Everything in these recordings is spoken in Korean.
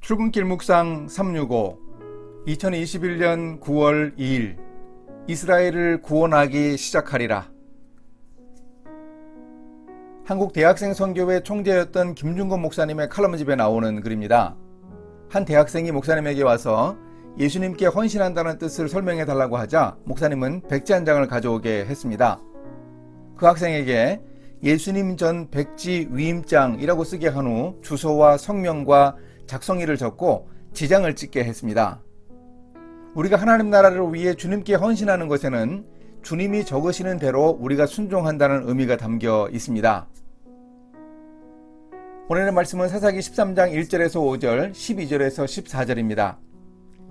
출근길 묵상 365 2021년 9월 2일 이스라엘을 구원하기 시작하리라. 한국 대학생 선교회 총재였던 김준건 목사님의 칼럼집에 나오는 글입니다. 한 대학생이 목사님에게 와서 예수님께 헌신한다는 뜻을 설명해 달라고 하자 목사님은 백지 한 장을 가져오게 했습니다. 그 학생에게 예수님 전 백지 위임장이라고 쓰게 한 후 주소와 성명과 작성일을 적고 지장을 찍게 했습니다. 우리가 하나님 나라를 위해 주님께 헌신하는 것에는 주님이 적으시는 대로 우리가 순종한다는 의미가 담겨 있습니다. 오늘의 말씀은 사사기 13장 1절에서 5절, 12절에서 14절입니다.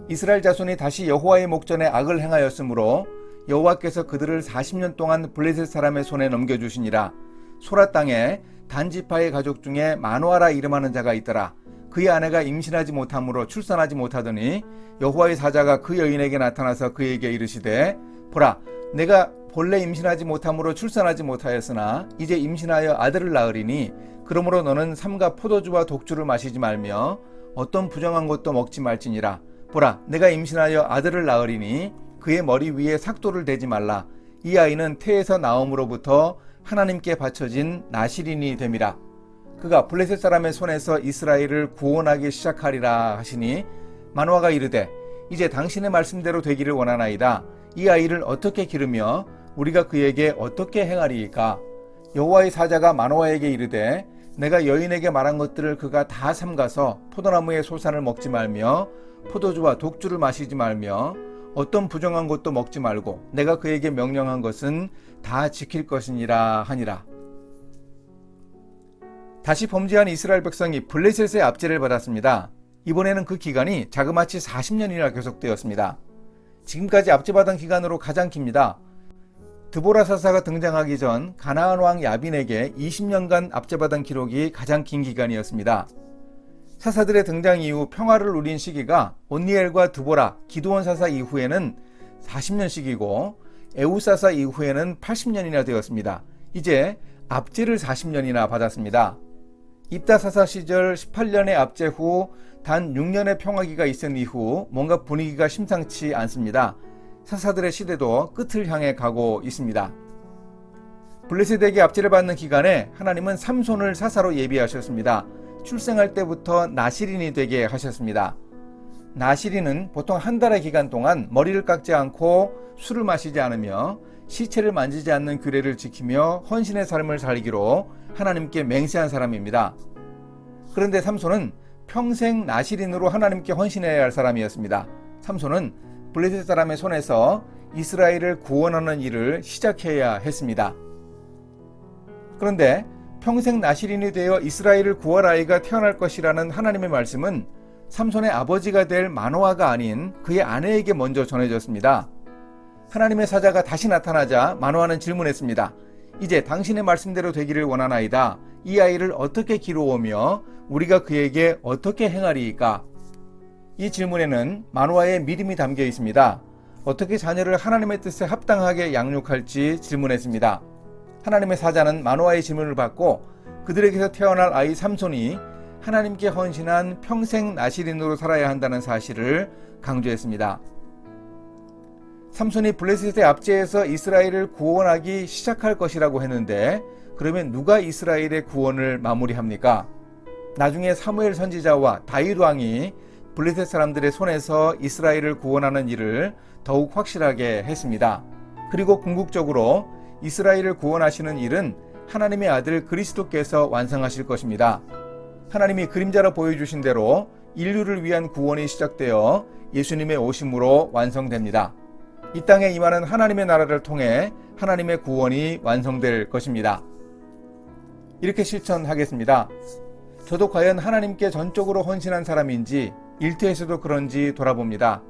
이스라엘 자손이 다시 여호와의 목전에 악을 행하였으므로 여호와께서 그들을 40년 동안 블레셋 사람의 손에 넘겨주시니라. 소라 땅에 단지파의 가족 중에 마노아라 이름하는 자가 있더라. 그의 아내가 임신하지 못함으로 출산하지 못하더니 여호와의 사자가 그 여인에게 나타나서 그에게 이르시되 보라, 내가 본래 임신하지 못함으로 출산하지 못하였으나 이제 임신하여 아들을 낳으리니 그러므로 너는 삼가 포도주와 독주를 마시지 말며 어떤 부정한 것도 먹지 말지니라. 보라, 내가 임신하여 아들을 낳으리니 그의 머리 위에 삭도를 대지 말라. 이 아이는 태에서 나옴으로부터 하나님께 바쳐진 나실인이 됨이라. 그가 블레셋 사람의 손에서 이스라엘을 구원하기 시작하리라 하시니 마노아가 이르되 이제 당신의 말씀대로 되기를 원하나이다. 이 아이를 어떻게 기르며 우리가 그에게 어떻게 행하리이까? 여호와의 사자가 마노아에게 이르되 내가 여인에게 말한 것들을 그가 다 삼가서 포도나무의 소산을 먹지 말며 포도주와 독주를 마시지 말며 어떤 부정한 것도 먹지 말고 내가 그에게 명령한 것은 다 지킬 것이니라 하니라. 다시 범죄한 이스라엘 백성이 블레셋의 압제를 받았습니다. 이번에는 그 기간이 자그마치 40년이나 계속되었습니다. 지금까지 압제받은 기간으로 가장 깁니다. 드보라 사사가 등장하기 전 가나안 왕 야빈에게 20년간 압제받은 기록이 가장 긴 기간이었습니다. 사사들의 등장 이후 평화를 누린 시기가 온니엘과 드보라, 기드온 사사 이후에는 40년씩이고 에우 사사 이후에는 80년이나 되었습니다. 이제 압제를 40년이나 받았습니다. 입다 사사 시절 18년의 압제 후 단 6년의 평화기가 있은 이후 뭔가 분위기가 심상치 않습니다. 사사들의 시대도 끝을 향해 가고 있습니다. 블레셋에게 압제를 받는 기간에 하나님은 삼손을 사사로 예비하셨습니다. 출생할 때부터 나실인이 되게 하셨습니다. 나실인은 보통 한 달의 기간 동안 머리를 깎지 않고 술을 마시지 않으며 시체를 만지지 않는 규례를 지키며 헌신의 삶을 살기로 하나님께 맹세한 사람입니다. 그런데 삼손은 평생 나실인으로 하나님께 헌신해야 할 사람이었습니다. 삼손은 블레셋 사람의 손에서 이스라엘을 구원하는 일을 시작해야 했습니다. 그런데 평생 나실인이 되어 이스라엘을 구할 아이가 태어날 것이라는 하나님의 말씀은 삼손의 아버지가 될 마노아가 아닌 그의 아내에게 먼저 전해졌습니다. 하나님의 사자가 다시 나타나자 마노아는 질문했습니다. 이제 당신의 말씀대로 되기를 원하나이다. 이 아이를 어떻게 기르오며 우리가 그에게 어떻게 행하리이까? 이 질문에는 마노아의 믿음이 담겨 있습니다. 어떻게 자녀를 하나님의 뜻에 합당하게 양육할지 질문했습니다. 하나님의 사자는 마노아의 질문을 받고 그들에게서 태어날 아이 삼손이 하나님께 헌신한 평생 나실인으로 살아야 한다는 사실을 강조했습니다. 삼손이 블레셋의 압제에서 이스라엘을 구원하기 시작할 것이라고 했는데 그러면 누가 이스라엘의 구원을 마무리합니까? 나중에 사무엘 선지자와 다윗 왕이 블레셋 사람들의 손에서 이스라엘을 구원하는 일을 더욱 확실하게 했습니다. 그리고 궁극적으로 이스라엘을 구원하시는 일은 하나님의 아들 그리스도께서 완성하실 것입니다. 하나님이 그림자로 보여주신 대로 인류를 위한 구원이 시작되어 예수님의 오심으로 완성됩니다. 이 땅에 임하는 하나님의 나라를 통해 하나님의 구원이 완성될 것입니다. 이렇게 실천하겠습니다. 저도 과연 하나님께 전적으로 헌신한 사람인지 일터에서도 그런지 돌아봅니다.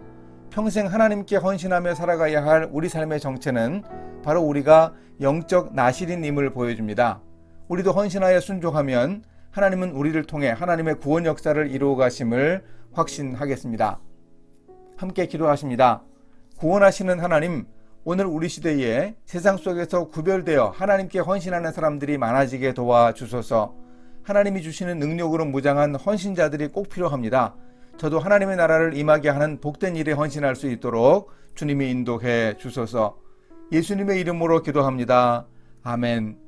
평생 하나님께 헌신하며 살아가야 할 우리 삶의 정체는 바로 우리가 영적 나실인임을 보여줍니다. 우리도 헌신하여 순종하면 하나님은 우리를 통해 하나님의 구원 역사를 이루어 가심을 확신하겠습니다. 함께 기도하십니다. 구원하시는 하나님, 오늘 우리 시대에 세상 속에서 구별되어 하나님께 헌신하는 사람들이 많아지게 도와주소서. 하나님이 주시는 능력으로 무장한 헌신자들이 꼭 필요합니다. 저도 하나님의 나라를 임하게 하는 복된 일에 헌신할 수 있도록 주님이 인도해 주소서. 예수님의 이름으로 기도합니다. 아멘.